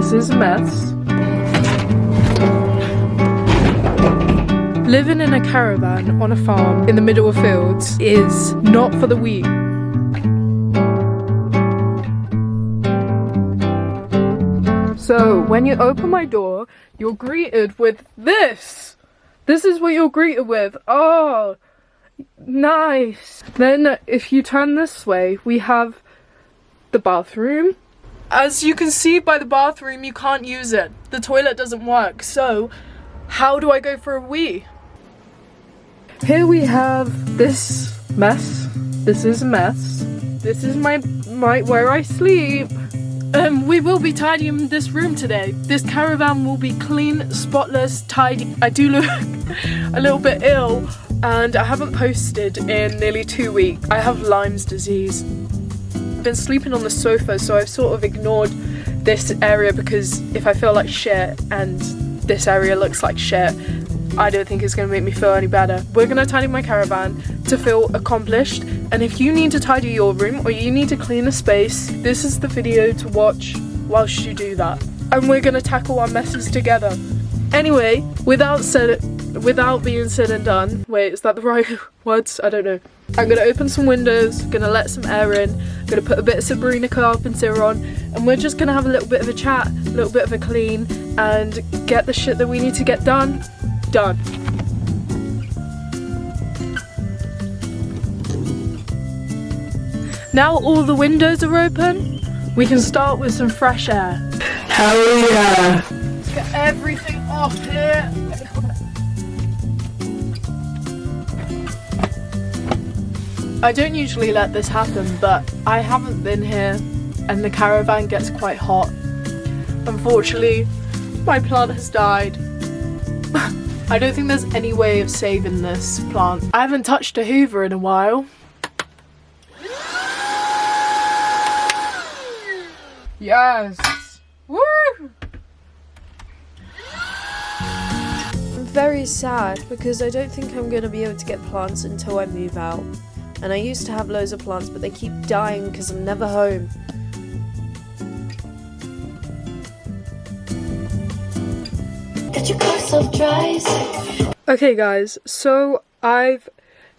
This is a mess. Living in a caravan on a farm in the middle of fields is not for the weak. So when you open my door, you're greeted with this. This is what you're greeted with. Oh, nice. Then if you turn this way, we have the bathroom. As you can see by the bathroom, you can't use it. The toilet doesn't work. So how do I go for a wee? Here we have this mess. This is a mess. This is my where I sleep. We will be tidying this room today. This caravan will be clean, spotless, tidy. I do look a little bit ill and I haven't posted in nearly 2 weeks. I have Lyme's disease. I've been sleeping on the sofa, so I've sort of ignored this area because if I feel like shit and this area looks like shit, I don't think it's going to make me feel any better. We're going to tidy my caravan to feel accomplished, and if you need to tidy your room or you need to clean a space, this is the video to watch whilst you do that. And we're going to tackle our messes together. Anyway, without being said and done, wait, is that the right words? I don't know. I'm going to open some windows, going to let some air in, going to put a bit of Sabrina Carpenter on, and we're just going to have a little bit of a chat, a little bit of a clean, and get the shit that we need to get done. Now all the windows are open, we can start with some fresh air. Hell yeah! Let's get everything off here. I don't usually let this happen, but I haven't been here and the caravan gets quite hot. Unfortunately, my plant has died. I don't think there's any way of saving this plant. I haven't touched a Hoover in a while. Yes! Woo! I'm very sad because I don't think I'm going to be able to get plants until I move out. And I used to have loads of plants, but they keep dying because I'm never home. Okay guys, so I've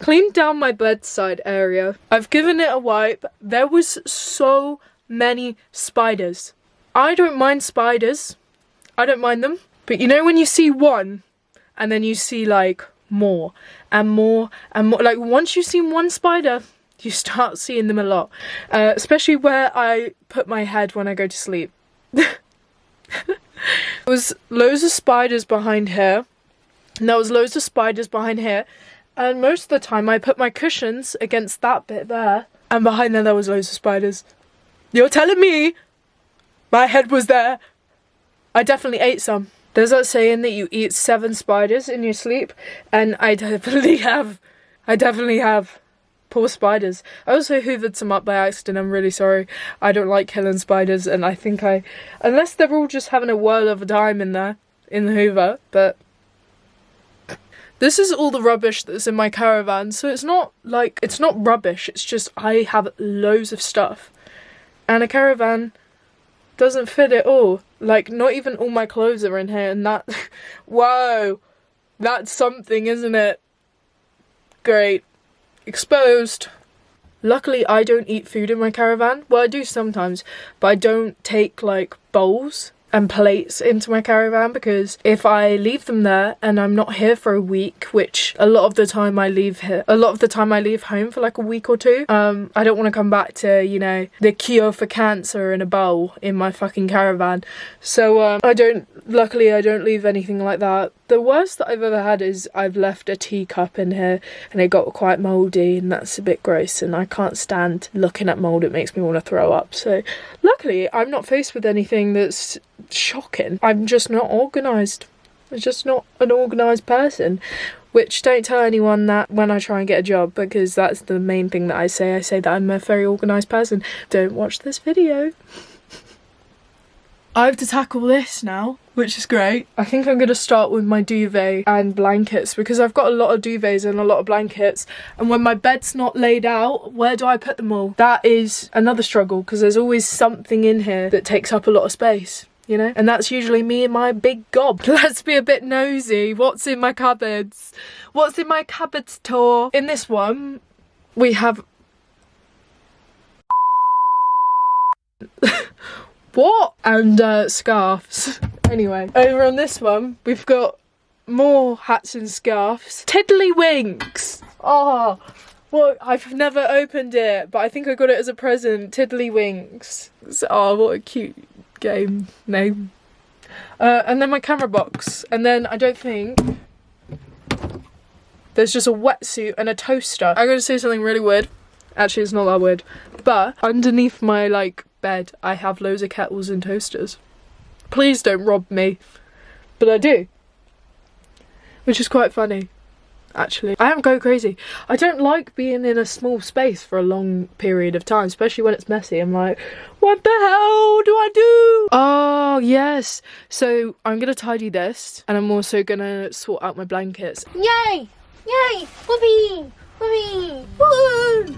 cleaned down my bedside area. I've given it a wipe. There was so many spiders. I don't mind spiders. I don't mind them. But you know when you see one and then you see like more and more and more, like once you've seen one spider, you start seeing them a lot. Especially where I put my head when I go to sleep. There was loads of spiders behind here, and there was loads of spiders behind here, and most of the time I put my cushions against that bit there, and behind there was loads of spiders. You're telling me my head was there? I definitely ate some. There's that saying that you eat 7 spiders in your sleep, and I definitely have. I definitely have. Poor spiders. I also hoovered some up by accident. I'm really sorry. I don't like killing spiders, and I think unless they're all just having a whirl of a time in there, in the hoover, but this is all the rubbish that's in my caravan, so it's not rubbish, it's just I have loads of stuff. And a caravan doesn't fit it all. Like, not even all my clothes are in here, and that, whoa, that's something, isn't it? Great. Exposed. Luckily I don't eat food in my caravan. Well, I do sometimes, but I don't take like bowls and plates into my caravan, because if I leave them there and I'm not here for a week, which a lot of the time I leave home for like a week or two, I don't want to come back to, you know, the cure for cancer in a bowl in my fucking caravan. So luckily I don't leave anything like that. The worst that I've ever had is I've left a teacup in here and it got quite mouldy, and that's a bit gross, and I can't stand looking at mould. It makes me want to throw up. So luckily I'm not faced with anything that's shocking. I'm just not organised. I'm just not an organised person. Which, don't tell anyone that when I try and get a job, because that's the main thing that I say. I say that I'm a very organised person. Don't watch this video. I have to tackle this now, which is great. I think I'm going to start with my duvet and blankets, because I've got a lot of duvets and a lot of blankets, and when my bed's not laid out, where do I put them all? That is another struggle, because there's always something in here that takes up a lot of space. you know? And that's usually me and my big gob. Let's be a bit nosy. What's in my cupboards? What's in my cupboards, Tor? In this one, we have... what? And scarves. Anyway, over on this one, we've got more hats and scarves. Tiddlywinks! Oh, well, I've never opened it, but I think I got it as a present. Tiddlywinks. Oh, what a cute game name. And then my camera box. And then I don't think... there's just a wetsuit and a toaster. I'm gonna say something really weird. Actually, it's not that weird. But underneath my, like, bed, I have loads of kettles and toasters. Please don't rob me. But I do. Which is quite funny, actually. I am go crazy. I don't like being in a small space for a long period of time, especially when it's messy. I'm like, what the hell do I do? Oh, yes. So I'm gonna tidy this, and I'm also gonna sort out my blankets. Yay! Yay! Whoopee! Whoopee! Woo!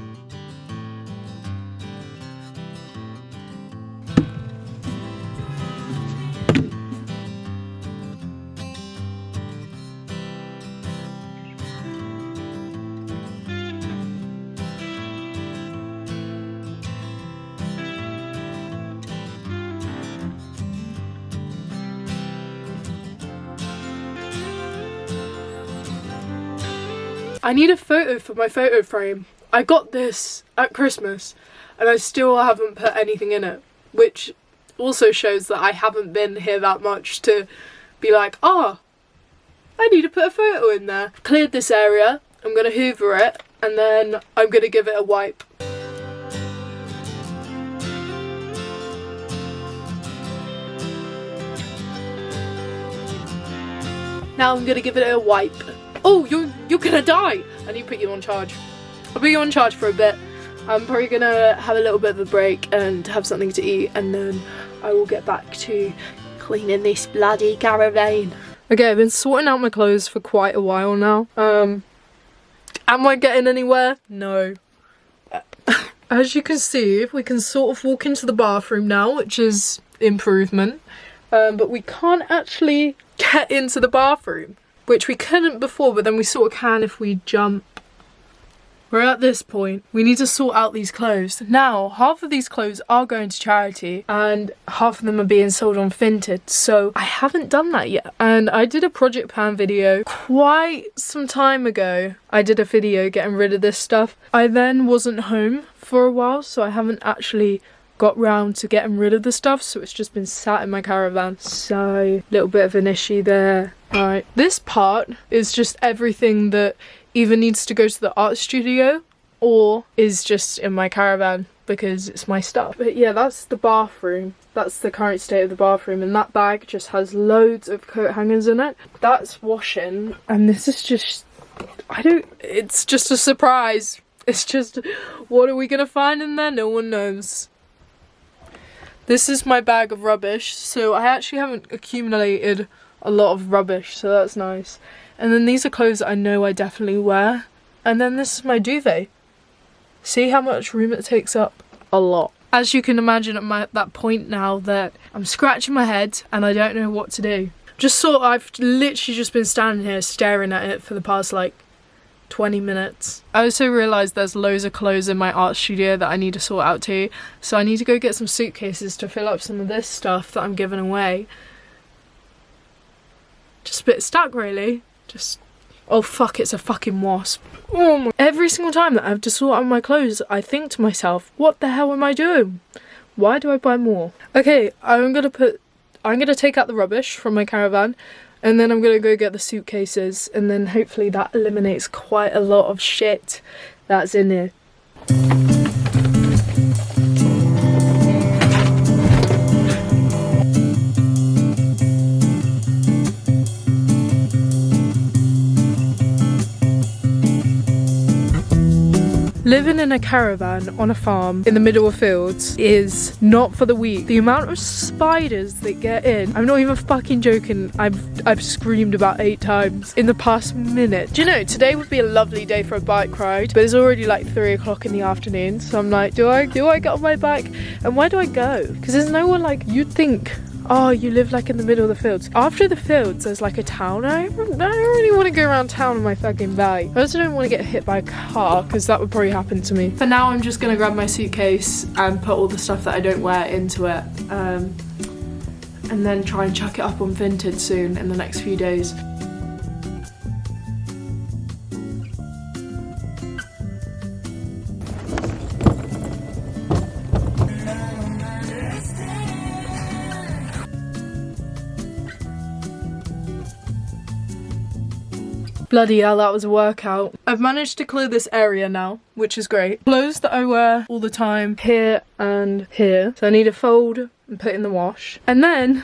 I need a photo for my photo frame. I got this at Christmas and I still haven't put anything in it, which also shows that I haven't been here that much to be like, oh, I need to put a photo in there. Cleared this area, I'm gonna hoover it, and then I'm gonna give it a wipe. Now I'm gonna give it a wipe. Oh, you're gonna die! I need to put you on charge. I'll put you on charge for a bit. I'm probably gonna have a little bit of a break and have something to eat, and then I will get back to cleaning this bloody caravan. Okay, I've been sorting out my clothes for quite a while now. Am I getting anywhere? No. As you can see, we can sort of walk into the bathroom now, which is improvement. But we can't actually get into the bathroom, which we couldn't before, but then we sort of can if we jump. We're at this point. We need to sort out these clothes. Now, half of these clothes are going to charity and half of them are being sold on Vinted, so I haven't done that yet. And I did a project plan video quite some time ago. I did a video getting rid of this stuff. I then wasn't home for a while, so I haven't actually got round to getting rid of the stuff, so it's just been sat in my caravan. So, little bit of an issue there. Right, this part is just everything that either needs to go to the art studio or is just in my caravan because it's my stuff. But yeah, that's the bathroom. That's the current state of the bathroom, and that bag just has loads of coat hangers in it. That's washing, and this is just, it's just a surprise. It's just, what are we gonna find in there? No one knows. This is my bag of rubbish, so I actually haven't accumulated a lot of rubbish, so that's nice. And then these are clothes that I know I definitely wear. And then this is my duvet. See how much room it takes up? A lot. As you can imagine, at that point now that I'm scratching my head and I don't know what to do. I've literally just been standing here staring at it for the past like 20 minutes. I also realised there's loads of clothes in my art studio that I need to sort out too. So I need to go get some suitcases to fill up some of this stuff that I'm giving away. Just a bit stuck, really. Oh fuck, it's a fucking wasp. Oh my. Every single time that I have to sort out my clothes, I think to myself, what the hell am I doing? Why do I buy more? Okay, I'm gonna take out the rubbish from my caravan, and then I'm gonna go get the suitcases, and then hopefully that eliminates quite a lot of shit that's in here. Living in a caravan on a farm in the middle of fields is not for the weak. The amount of spiders that get in, I'm not even fucking joking, I've screamed about 8 times in the past minute. Do you know, today would be a lovely day for a bike ride, but it's already like 3 o'clock in the afternoon, so I'm like, do I get on my bike? And where do I go? Because there's nowhere, like, you'd think Oh, you live like in the middle of the fields. After the fields, there's like a town. I don't really want to go around town on my fucking bike. I also don't want to get hit by a car because that would probably happen to me. For now, I'm just gonna grab my suitcase and put all the stuff that I don't wear into it. And then try and chuck it up on Vinted soon in the next few days. Bloody hell, that was a workout. I've managed to clear this area now, which is great. Clothes that I wear all the time, here and here. So I need to fold and put in the wash. And then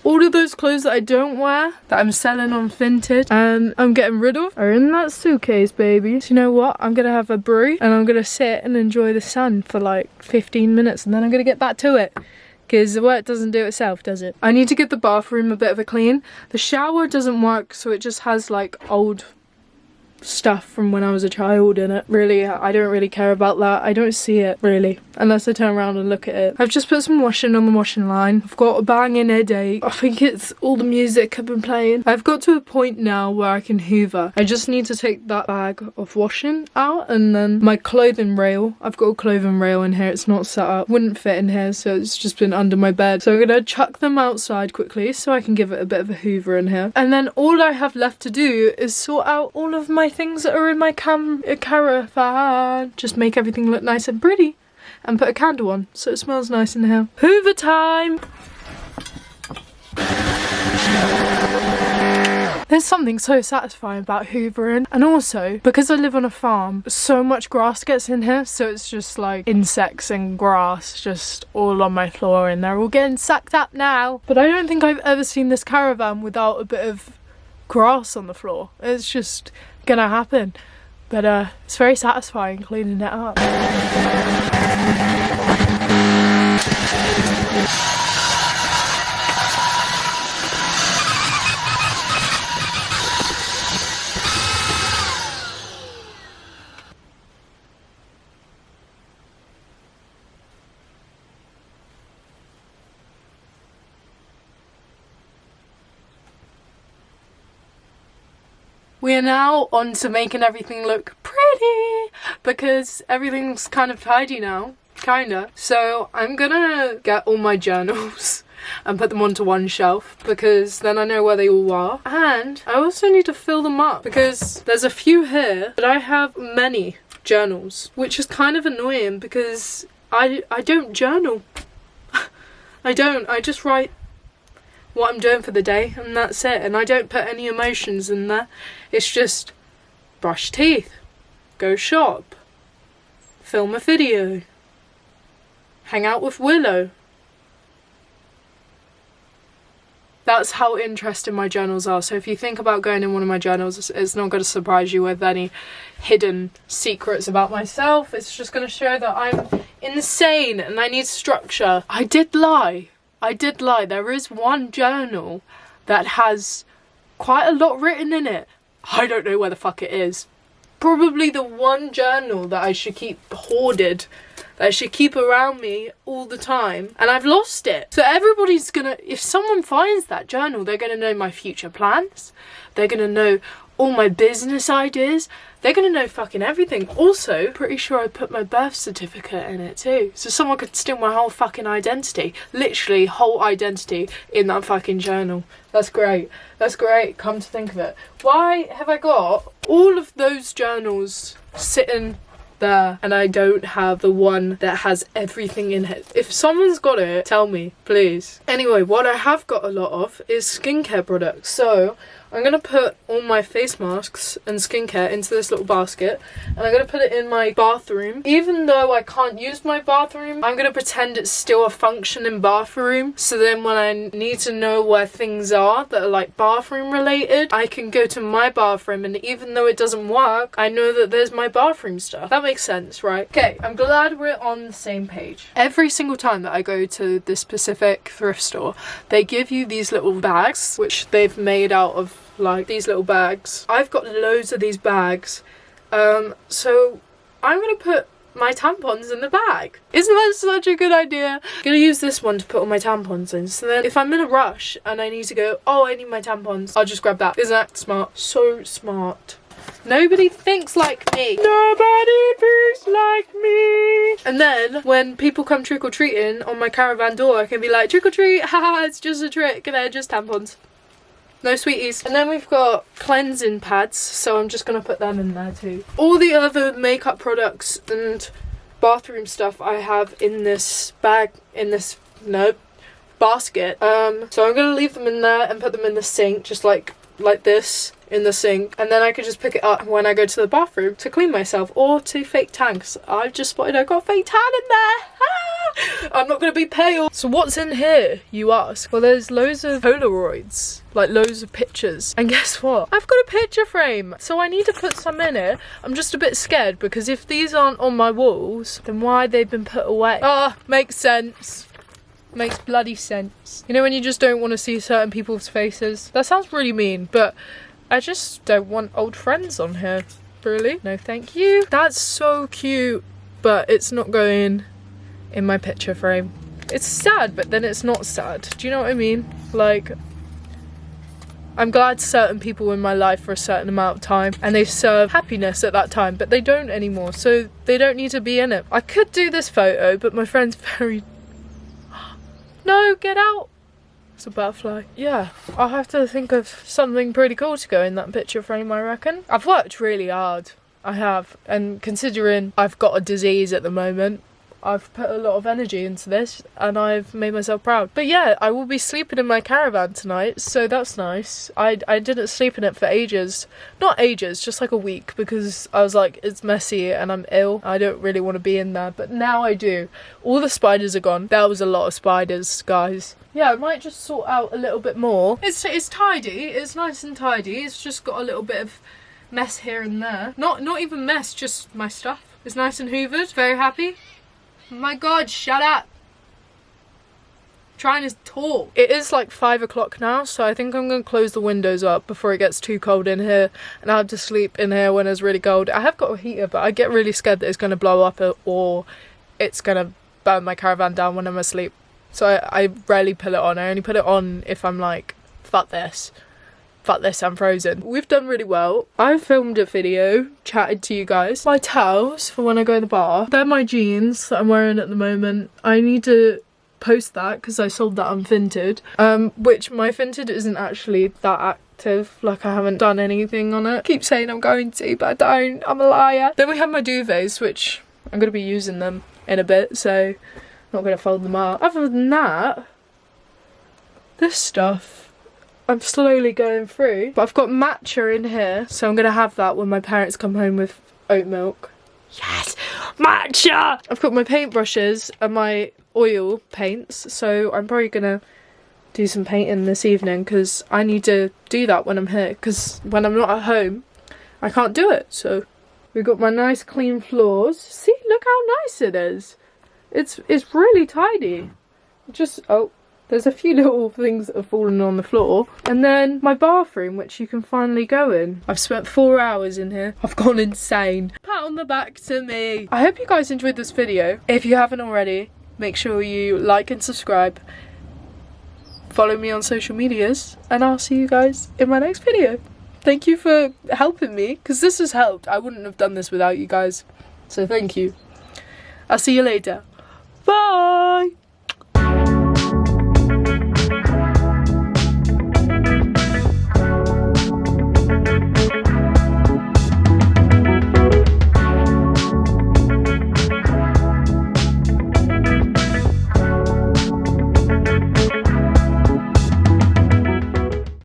all of those clothes that I don't wear, that I'm selling on Vinted and I'm getting rid of, are in that suitcase, baby. So you know what? I'm gonna have a brew and I'm gonna sit and enjoy the sun for like 15 minutes and then I'm gonna get back to it. Because the work doesn't do itself, does it? I need to give the bathroom a bit of a clean. The shower doesn't work, so it just has like old stuff from when I was a child in it. Really, I don't really care about that. I don't see it, really, unless I turn around and look at it. I've just put some washing on the washing line. I've got a banging headache. I think it's all the music I've been playing. I've got to a point now where I can hoover. I just need to take that bag of washing out and then my clothing rail. I've got a clothing rail in here. It's not set up. Wouldn't fit in here, so it's just been under my bed. So I'm gonna chuck them outside quickly so I can give it a bit of a hoover in here. And then all I have left to do is sort out all of my things that are in my caravan. Just make everything look nice and pretty and put a candle on so it smells nice in here. Hoover time! There's something so satisfying about hoovering, and also because I live on a farm, so much grass gets in here, so it's just like insects and grass just all on my floor and they're all getting sucked up now. But I don't think I've ever seen this caravan without a bit of grass on the floor. It's just gonna happen, but it's very satisfying cleaning it up. We are now on to making everything look pretty because everything's kind of tidy now, kinda. So I'm gonna get all my journals and put them onto one shelf because then I know where they all are. And I also need to fill them up because there's a few here, but I have many journals, which is kind of annoying because I don't journal. I just write what I'm doing for the day and that's it, and I don't put any emotions in there. It's just brush teeth, go shop, film a video, hang out with Willow. That's how interesting my journals are. So if you think about going in one of my journals, it's not going to surprise you with any hidden secrets about myself. It's just going to show that I'm insane and I need structure. I did lie. There is one journal that has quite a lot written in it. I don't know where the fuck it is. Probably the one journal that I should keep hoarded, that I should keep around me all the time, and I've lost it. So everybody's gonna, if someone finds that journal, they're gonna know my future plans, they're gonna know all my business ideas, they're gonna know fucking everything. Also, pretty sure I put my birth certificate in it too, so someone could steal my whole fucking identity, literally whole identity in that fucking journal. That's great, come to think of it. Why have I got all of those journals sitting there and I don't have the one that has everything in it? If someone's got it, tell me, please. Anyway, what I have got a lot of is skincare products, so I'm going to put all my face masks and skincare into this little basket and I'm going to put it in my bathroom. Even though I can't use my bathroom, I'm going to pretend it's still a functioning bathroom, so then when I need to know where things are that are like bathroom related, I can go to my bathroom, and even though it doesn't work, I know that there's my bathroom stuff. That makes sense, right? Okay, I'm glad we're on the same page. Every single time that I go to this specific thrift store, they give you these little bags, which they've made out of like these little bags. I've got loads of these bags, so I'm gonna put my tampons in the bag. Isn't that such a good idea? I'm gonna use this one to put all my tampons in, so then if I'm in a rush and I need to go, oh, I need my tampons, I'll just grab that. Isn't that smart? So smart. Nobody thinks like me. Nobody thinks like me. And then when people come trick-or-treating on my caravan door, I can be like, trick or treat, haha, it's just a trick, and they're just tampons. No sweeties. And then we've got cleansing pads, so I'm just gonna put them in there too. All the other makeup products and bathroom stuff I have in this bag, in this, no, basket. So I'm gonna leave them in there and put them in the sink, just like this in the sink, and then I could just pick it up when I go to the bathroom to clean myself or to fake tanks. I've just spotted I got a fake tan in there. I'm not gonna be pale. So what's in here, you ask? Well, there's loads of Polaroids, like loads of pictures, and guess what? I've got a picture frame, so I need to put some in it. I'm just a bit scared because if these aren't on my walls, then why they've been put away? Ah, makes sense. Makes bloody sense. You know when you just don't want to see certain people's faces? That sounds really mean, but I just don't want old friends on here. Really? No thank you. That's so cute, but it's not going in my picture frame. It's sad, but then it's not sad. Do you know what I mean? Like, I'm glad certain people in my life for a certain amount of time and they serve happiness at that time, but they don't anymore, so they don't need to be in it. I could do this photo, but my friend's very... No, get out! It's a butterfly. Yeah, I'll have to think of something pretty cool to go in that picture frame, I reckon. I've worked really hard. I have. And considering I've got a disease at the moment, I've put a lot of energy into this and I've made myself proud. But yeah, I will be sleeping in my caravan tonight, so that's nice. I didn't sleep in it for ages. Not ages, just like a week, because I was like, it's messy and I'm ill. I don't really want to be in there, but now I do. All the spiders are gone. There was a lot of spiders, guys. Yeah, I might just sort out a little bit more. It's tidy, it's nice and tidy. It's just got a little bit of mess here and there. Not even mess, just my stuff. It's nice and hoovered, very happy. My god, shut up. Trying to talk. It is like 5 o'clock now, so I think I'm gonna close the windows up before it gets too cold in here, and I have to sleep in here when it's really cold. I have got a heater, but I get really scared that it's gonna blow up or it's gonna burn my caravan down when I'm asleep. So I rarely put it on. I only put it on if I'm like, fuck this, I'm frozen. We've done really well. I filmed a video, chatted to you guys. My towels for when I go to the bar. They're my jeans that I'm wearing at the moment. I need to post that because I sold that on Vinted. Which my Vinted isn't actually that active. Like, I haven't done anything on it. I keep saying I'm going to, but I don't. I'm a liar. Then we have my duvets, which I'm going to be using them in a bit, so I'm not going to fold them up. Other than that, this stuff I'm slowly going through, but I've got matcha in here, so I'm gonna have that when my parents come home with oat milk. Yes, matcha! I've got my paintbrushes and my oil paints, so I'm probably gonna do some painting this evening because I need to do that when I'm here, because when I'm not at home I can't do it. So we've got my nice clean floors. See, look how nice it is. It's really tidy. Just, oh, there's a few little things that have fallen on the floor. And then my bathroom, which you can finally go in. I've spent 4 hours in here. I've gone insane. Pat on the back to me. I hope you guys enjoyed this video. If you haven't already, make sure you like and subscribe. Follow me on social medias. And I'll see you guys in my next video. Thank you for helping me, because this has helped. I wouldn't have done this without you guys. So thank you. I'll see you later. Bye!